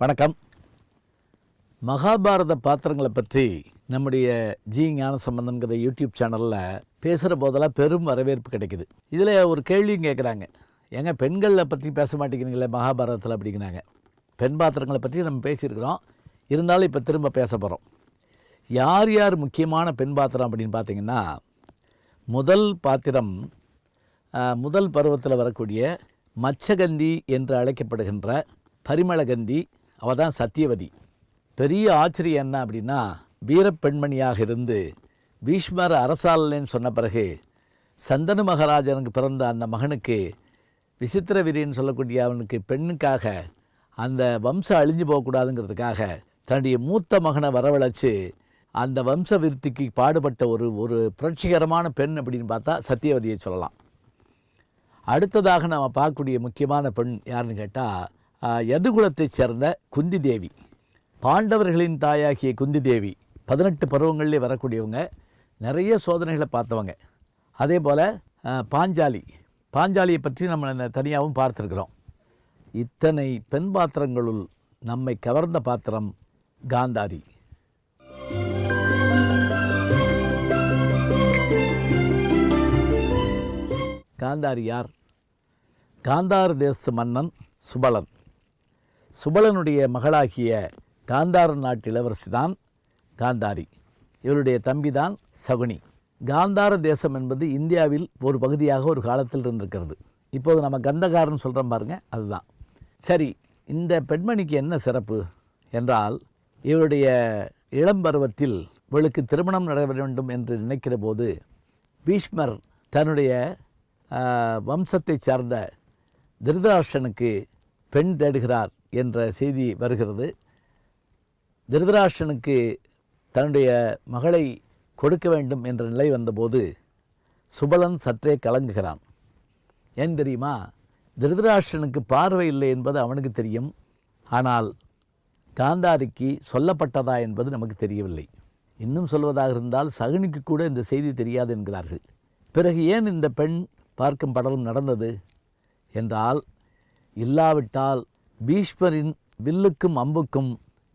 வணக்கம். மகாபாரத பாத்திரங்களை பற்றி நம்முடைய ஞானசம்பந்தன்கிற யூடியூப் சேனலில் பேசுகிற போதெல்லாம் பெரும் வரவேற்பு கிடைக்குது. இதில் ஒரு கேள்வியும் கேட்குறாங்க, ஏங்க பெண்களை பற்றி பேச மாட்டேங்கிறீங்களே மகாபாரதத்தில் அப்படிங்கிறாங்க. பெண் பாத்திரங்களை பற்றி நம்ம பேசியிருக்கிறோம், இருந்தாலும் இப்போ திரும்ப பேச போகிறோம். யார் யார் முக்கியமான பெண் பாத்திரம் அப்படின்னு பார்த்தீங்கன்னா, முதல் பாத்திரம் முதல் பருவத்தில் வரக்கூடிய மச்சகந்தி என்று அழைக்கப்படுகின்ற பரிமளகந்தி, அவள் தான் சத்தியவதி. பெரிய ஆச்சரியம் என்ன அப்படின்னா, வீரப்பெண்மணியாக இருந்து பீஷ்மர் அரசாளன்னு சொன்ன பிறகு சந்தனு மகாராஜனுக்கு பிறந்த அந்த மகனுக்கு விசித்திரவீரியன்னு சொல்லக்கூடிய அவனுக்கு பெண்ணுக்காக அந்த வம்சம் அழிஞ்சு போகக்கூடாதுங்கிறதுக்காக தன்னுடைய மூத்த மகனை வரவழைச்சு அந்த வம்ச விருத்திக்கு பாடுபட்ட ஒரு புரட்சிகரமான பெண் அப்படின்னு பார்த்தா சத்தியவதியை சொல்லலாம். அடுத்ததாக நம்ம பார்க்கக்கூடிய முக்கியமான பெண் யாருன்னு கேட்டால், யதுகுலத்தைச் சேர்ந்த குந்தி தேவி. பாண்டவர்களின் தாயாகிய குந்தி தேவி 18 பருவங்களிலே வரக்கூடியவங்க, நிறைய சோதனைகளை பார்த்தவங்க. அதே போல் பாஞ்சாலியை பற்றி நம்ம தனியாகவும் பார்த்துருக்குறோம். இத்தனை பெண் பாத்திரங்களுள் நம்மை கவர்ந்த பாத்திரம் காந்தாரி. காந்தாரி யார்? காந்தார தேச மன்னன் சுபலன். சுபலனுடைய மகளாகிய காந்தார நாட்டு இளவரசி தான் காந்தாரி. இவருடைய தம்பி தான் சகுனி. காந்தார தேசம் என்பது இந்தியாவில் ஒரு பகுதியாக ஒரு காலத்தில் இருந்திருக்கிறது. இப்போது நம்ம கந்தகாரன்னு சொல்கிறோம் பாருங்கள், அதுதான். சரி, இந்த பெண்மணிக்கு என்ன சிறப்பு என்றால், இவருடைய இளம் பருவத்தில் இவளுக்கு திருமணம் நடைபெற வேண்டும் என்று நினைக்கிற போது பீஷ்மர் தன்னுடைய வம்சத்தை சார்ந்த திருதராஷ்டிரனுக்கு பெண் தேடுகிறார் என்ற செய்தி வருகிறது. திருதராஷ்டிரனுக்கு தன்னுடைய மகளை கொடுக்க வேண்டும் என்ற நிலை வந்தபோது சுபலன் சற்றே கலங்குகிறான். ஏன் தெரியுமா? திருதராஷ்டிரனுக்கு பார்வை இல்லை என்பது அவனுக்கு தெரியும், ஆனால் காந்தாரிக்கு சொல்லப்பட்டதா என்பது நமக்கு தெரியவில்லை. இன்னும் சொல்வதாக இருந்தால் சகுனிக்கு கூட இந்த செய்தி தெரியாது என்கிறார்கள். பிறகு ஏன் இந்த பெண் பார்க்கும் படலம் நடந்தது என்றால், இல்லாவிட்டால் பீஷ்மரின் வில்லுக்கும் அம்புக்கும்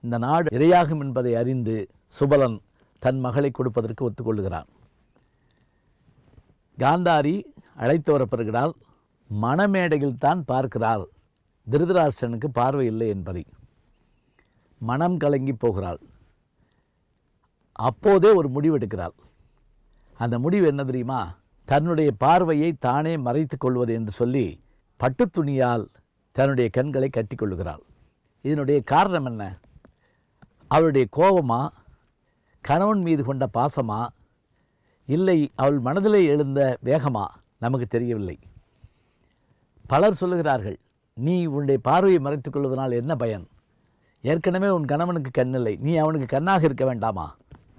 இந்த நாடு இரையாகும் என்பதை அறிந்து சுபலன் தன் மகளை கொடுப்பதற்கு ஒத்துக்கொள்ளுகிறான். காந்தாரி அழைத்து வரப்பெறுகிறாள். மணமேடையில் தான் பார்க்கிறாள் திருதராஷ்டிரனுக்கு பார்வை இல்லை என்பதை. மனம் கலங்கி போகிறாள். அப்போதே ஒரு முடிவெடுக்கிறாள். அந்த முடிவு என்ன தெரியுமா? தன்னுடைய பார்வையை தானே மறைத்து கொள்வது என்று சொல்லி பட்டு துணியால் தன்னுடைய கண்களை கட்டிக்கொள்ளுகிறாள். இதனுடைய காரணம் என்ன? அவளுடைய கோபமா, கணவன் மீது கொண்ட பாசமா, இல்லை அவள் மனதிலே எழுந்த வேகமா, நமக்கு தெரியவில்லை. பலர் சொல்லுகிறார்கள், நீ உன்னுடைய பார்வையை மறைத்துக் கொள்வதனால் என்ன பயன்? ஏற்கனவே உன் கணவனுக்கு கண்ணில்லை, நீ அவனுக்கு கண்ணாக இருக்க வேண்டாமா?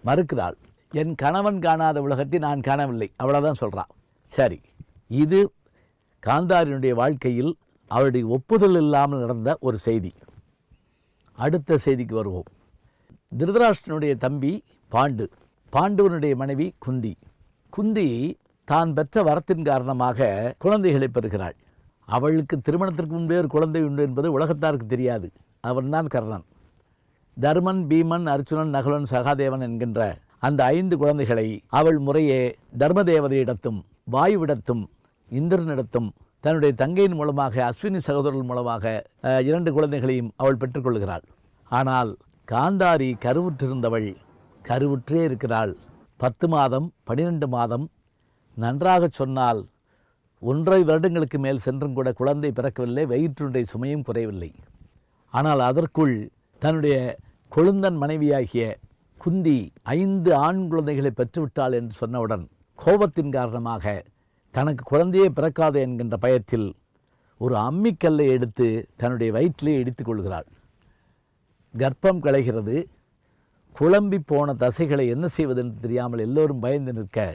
மறுக்கிறாள். என் கணவன் காணாத உலகத்தை நான் காணவில்லை, அவ்வளோதான் சொல்கிறான். சரி, இது காந்தாரினுடைய வாழ்க்கையில் அவருடைய ஒப்புதல் இல்லாமல் நடந்த ஒரு செய்தி. அடுத்த செய்திக்கு வருவோம். திருதராஷ்டிரனுடைய தம்பி பாண்டுவனுடைய மனைவி குந்தி தான் பெற்ற வரத்தின் காரணமாக குழந்தைகளை பெறுகிறாள். அவளுக்கு திருமணத்திற்கு முன்பே ஒரு குழந்தை உண்டு என்பது உலகத்தாருக்கு தெரியாது. அவன்தான் கர்ணன். தர்மன், பீமன், அர்ஜுனன், நகுலன், சகாதேவன் என்கின்ற அந்த 5 குழந்தைகளை அவள் முறையே தர்மதேவதையிடத்தும் வாயுவிடத்தும் இந்திரனிடத்தும் தன்னுடைய தங்கையின் மூலமாக அஸ்வினி சகோதரர்கள் மூலமாக 2 குழந்தைகளையும் அவள் பெற்றுக்கொள்கிறாள். ஆனால் காந்தாரி கருவுற்றிருந்தவள் கருவுற்றே இருக்கிறாள். 10 மாதம் 12 மாதம், நன்றாக சொன்னால் 1.5 வருடங்களுக்கு மேல் சென்றும் கூட குழந்தை பிறக்கவில்லை, வயிற்றுடைய சுமையும் குறையவில்லை. ஆனால் அதற்குள் தன்னுடைய கொழுந்தன் மனைவியாகிய குந்தி 5 ஆண் குழந்தைகளை பெற்றுவிட்டாள் என்று சொன்னவுடன் கோபத்தின் காரணமாக தனக்கு குழந்தையே பிறக்காது என்கின்ற பயத்தில் ஒரு அம்மிக்கல்லை எடுத்து தன்னுடைய வயிற்றிலே இடித்து கொள்கிறாள். கர்ப்பம் களைகிறது. குழம்பி போன தசைகளை என்ன செய்வதென்று தெரியாமல் எல்லோரும் பயந்து நிற்க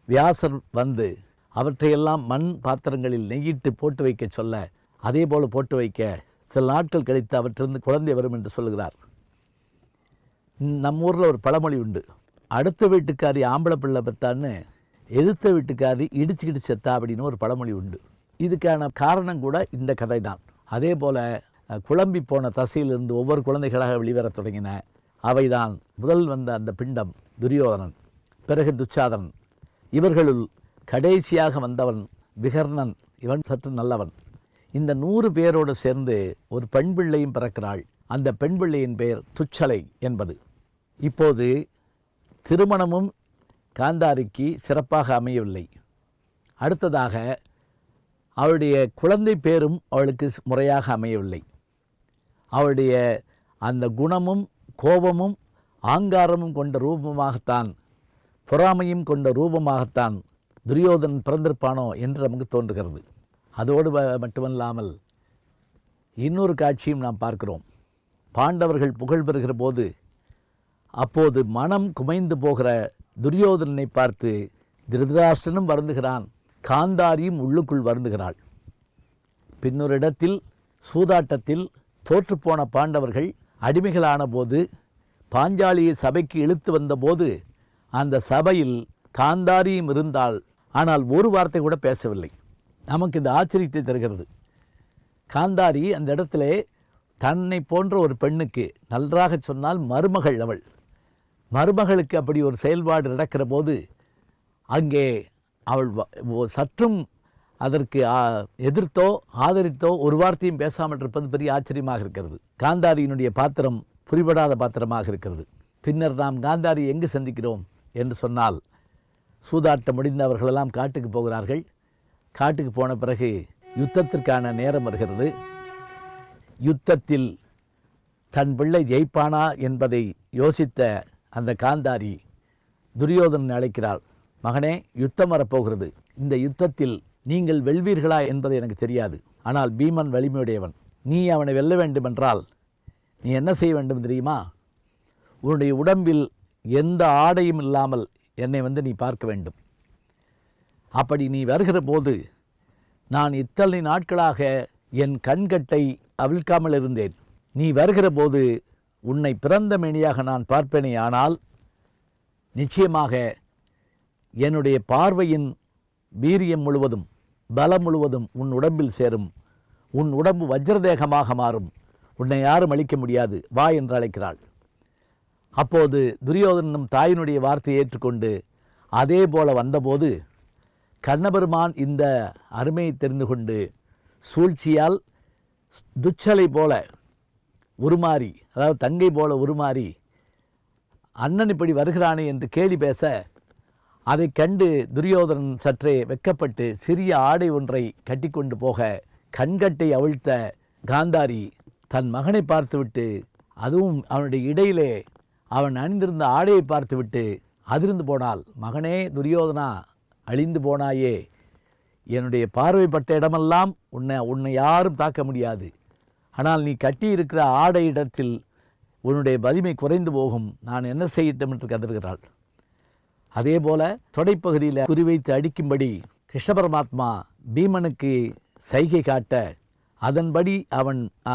வியாசர் வந்து அவற்றையெல்லாம் மண் பாத்திரங்களில் நெய்யிட்டு போட்டு வைக்க சொல்ல, அதே போல் போட்டு வைக்க சில நாட்கள் கழித்து அவற்றிலிருந்து குழந்தை வரும் என்று சொல்கிறார். நம்ம ஊரில் ஒரு பழமொழி உண்டு, அடுத்த வீட்டுக்காரி ஆம்பளை பிள்ளை பெற்றான்னு எதிர்த்த வீட்டுக்காரி இடிச்சுக்கிட்டு செத்தா அப்படின்னு ஒரு பழமொழி உண்டு. இதுக்கான காரணம் கூட இந்த கதை தான். அதே போல் குழம்பி போன தசையிலிருந்து ஒவ்வொரு குழந்தைகளாக வெளிவரத் தொடங்கின. அவைதான் முதல் வந்த அந்த பிண்டம் துரியோதனன், பிறகு துச்சாதனன். இவர்களுள் கடைசியாக வந்தவன் விகர்ணன். இவன் சற்று நல்லவன். இந்த 100 பேரோடு சேர்ந்து ஒரு பெண் பிள்ளையும் பிறக்கிறாள். அந்த பெண் பிள்ளையின் பெயர் துச்சலை என்பது. இப்போது திருமணமும் காந்தாரிக்கு சிறப்பாக அமையவில்லை. அடுத்ததாக அவளுடைய குழந்தை பேரும் அவளுக்கு முறையாக அமையவில்லை. அவளுடைய அந்த குணமும் கோபமும் ஆங்காரமும் கொண்ட ரூபமாகத்தான், பொறாமையும் கொண்ட ரூபமாகத்தான் துரியோதனன் பிறந்திருப்பானோ என்று நமக்கு தோன்றுகிறது. அதோடு மட்டுமல்லாமல் இன்னொரு காட்சியும் நாம் பார்க்கிறோம். பாண்டவர்கள் புகழ் பெறுகிற போது அப்போது மனம் குமைந்து போகிற துரியோதனனை பார்த்து திருதராஷ்டிரனும் வருந்துகிறான், காந்தாரியும் உள்ளுக்குள் வருந்துகிறாள். பின்னொரு இடத்தில் சூதாட்டத்தில் தோற்றுப்போன பாண்டவர்கள் அடிமைகளான போது பாஞ்சாலியை சபைக்கு இழுத்து வந்தபோது அந்த சபையில் காந்தாரியும் இருந்தாள். ஆனால் ஒரு வார்த்தை கூட பேசவில்லை. நமக்கு இந்த ஆச்சரியத்தை தருகிறது. காந்தாரி அந்த இடத்திலே தன்னை போன்ற ஒரு பெண்ணுக்கு, நன்றாக சொன்னால் மருமகள் அவள், மருமகளுக்கு அப்படி ஒரு செயல்பாடு நடக்கிற போது அங்கே அவள் சற்றும் அதற்கு எதிர்த்தோ ஆதரித்தோ ஒரு வார்த்தையும் பேசாமல் இருப்பது பெரிய ஆச்சரியமாக இருக்கிறது. காந்தாரியினுடைய பாத்திரம் புரிபடாத பாத்திரமாக இருக்கிறது. பின்னர் நாம் காந்தாரி எங்கு சந்திக்கிறோம் என்று சொன்னால், சூதாட்டம் முடிந்தவர்களெல்லாம் காட்டுக்கு போகிறார்கள். காட்டுக்கு போன பிறகு யுத்தத்திற்கான நேரம் வருகிறது. யுத்தத்தில் தன் பிள்ளை ஜெயிப்பானா என்பதை யோசித்த அந்த காந்தாரி துரியோதனனை அழைக்கிறாள். மகனே, யுத்தம் வரப்போகிறது. இந்த யுத்தத்தில் நீங்கள் வெல்வீர்களா என்பது எனக்கு தெரியாது. ஆனால் பீமன் வலிமையுடையவன். நீ அவனை வெல்ல வேண்டுமென்றால் நீ என்ன செய்ய வேண்டும் தெரியுமா? உன்னுடைய உடம்பில் எந்த ஆடையும் இல்லாமல் என்னை நீ பார்க்க வேண்டும். அப்படி நீ வருகிற போது, நான் இத்தனை நாட்களாக என் கண்கட்டை அவிழ்க்காமல் இருந்தேன். நீ வருகிற போது உன்னை பிறந்த மேனியாக நான் பார்ப்பேனே, ஆனால் நிச்சயமாக என்னுடைய பார்வையின் வீரியம் முழுவதும் பலம் முழுவதும் உன் உடம்பில் சேரும். உன் உடம்பு வஜ்ரதேகமாக மாறும். உன்னை யாரும் அழிக்க முடியாது, வா என்று அழைக்கிறாள். அப்போது துரியோதனனும் தாயினுடைய வார்த்தையை ஏற்றுக்கொண்டு அதே போல வந்தபோது கண்ணபெருமான் இந்த அருமையை தெரிந்து கொண்டு சூழ்ச்சியால் துச்சலை போல உருமாறி, அதாவது தங்கை போல உருமாறி, அண்ணன் இப்படி வருகிறானே என்று கேலி பேச, அதை கண்டு துரியோதனன் சற்றே வெக்கப்பட்டு சிறிய ஆடை ஒன்றை கட்டிக்கொண்டு போக, கண்கட்டை அவிழ்த்த காந்தாரி தன் மகனை பார்த்துவிட்டு, அதுவும் அவனுடைய இடையிலே அவன் அணிந்திருந்த ஆடையை பார்த்துவிட்டு அதிர்ந்து போனாள். மகனே துரியோதனா, அழிந்து போனாயே, என்னுடைய பார்வைப்பட்ட இடமெல்லாம் உன்னை யாரும் தாக்க முடியாது. ஆனால் நீ கட்டியிருக்கிற ஆடை இடத்தில் உன்னுடைய வலிமை குறைந்து போகும். நான் என்ன செய்யட்டும் என்று கதறுகிறாள். அதே போல தொடைப்பகுதியில் குறிவைத்து அடிக்கும்படி கிருஷ்ண பரமாத்மா பீமனுக்கு சைகை காட்ட, அதன்படி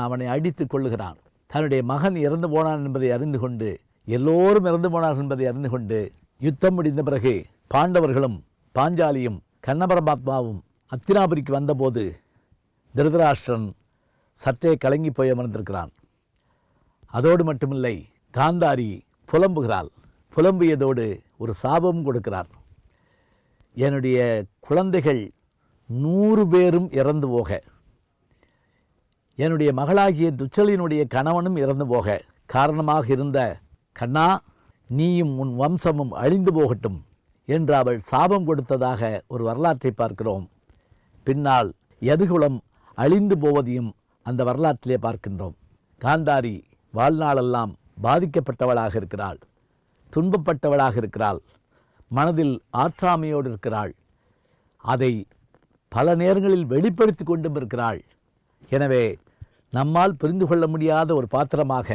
அவனை அடித்து கொள்ளுகிறான். தன்னுடைய மகன் இறந்து போனான் என்பதை அறிந்து கொண்டு, எல்லோரும் இறந்து போனார்கள் என்பதை அறிந்து கொண்டு, யுத்தம் முடிந்த பிறகு பாண்டவர்களும் பாஞ்சாலியும் கண்ணபரமாத்மாவும் அத்தினாபுரிக்கு வந்தபோது திருதராஷ்டிரன் சற்றே கலங்கி போய் அமர்ந்திருக்கிறான். அதோடு மட்டுமில்லை, காந்தாரி புலம்புகிறாள். புலம்பியதோடு ஒரு சாபம் கொடுக்கிறார். என்னுடைய குழந்தைகள் 100 பேரும் இறந்து போக, என்னுடைய மகளாகிய துச்சலினுடைய கணவனும் இறந்து போக காரணமாக இருந்த கண்ணா, நீயும் உன் வம்சமும் அழிந்து போகட்டும் என்று அவள் சாபம் கொடுத்ததாக ஒரு வரலாற்றை பார்க்கிறோம். பின்னால் யதுகுலம் அழிந்து போவதையும் அந்த வரலாற்றிலே பார்க்கின்றோம். காந்தாரி வாழ்நாளெல்லாம் பாதிக்கப்பட்டவளாக இருக்கிறாள், துன்பப்பட்டவளாக இருக்கிறாள், மனதில் ஆற்றாமையோடு இருக்கிறாள். அதை பல நேரங்களில் வெளிப்படுத்தி கொண்டும் இருக்கிறாள். எனவே நம்மால் புரிந்து கொள்ள முடியாத ஒரு பாத்திரமாக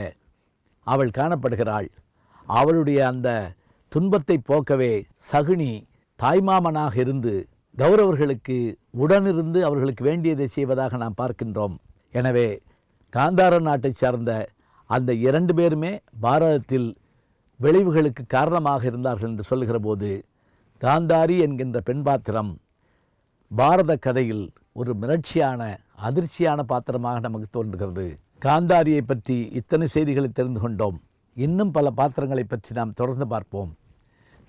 அவள் காணப்படுகிறாள். அவளுடைய அந்த துன்பத்தை போக்கவே சகுனி தாய்மாமனாக இருந்து கௌரவர்களுக்கு உடனிருந்து அவர்களுக்கு வேண்டியதை செய்வதாக நாம் பார்க்கின்றோம். எனவே காந்தார நாட்டை சார்ந்த அந்த 2 பேருமே பாரதத்தில் விளைவுகளுக்கு காரணமாக இருந்தார்கள் என்று சொல்லுகிற போது, காந்தாரி என்கின்ற பெண் பாத்திரம் பாரத கதையில் ஒரு மிரட்சியான அதிர்ச்சியான பாத்திரமாக நமக்கு தோன்றுகிறது. காந்தாரியை பற்றி இத்தனை செய்திகளை தெரிந்து கொண்டோம். இன்னும் பல பாத்திரங்களை பற்றி நாம் தொடர்ந்து பார்ப்போம்.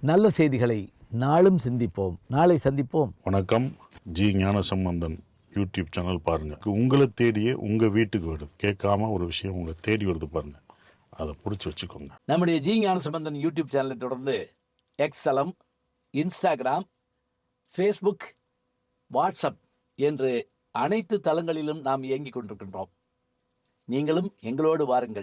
நல்ல செய்திகளை நாளும் சிந்திப்போம். நாளை சந்திப்போம். வணக்கம். ஜி ஞானசம்பந்தன் யூடியூப் சேனல் பாருங்க. உங்களை தேடியே உங்க வீட்டுக்கு வருது. கேட்காம ஒரு விஷயம் உங்களை தேடி வருது பாருங்க, அதை பிடிச்சி வச்சுக்கோங்க. நம்முடைய ஜி ஞானசம்பந்தன் யூடியூப் சேனலை தொடர்ந்து எக்ஸலம், இன்ஸ்டாகிராம், ஃபேஸ்புக், வாட்ஸ்அப் என்று அனைத்து தளங்களிலும் நாம் இயங்கிக் கொண்டிருக்கின்றோம். நீங்களும் எங்களோடு வாருங்கள்.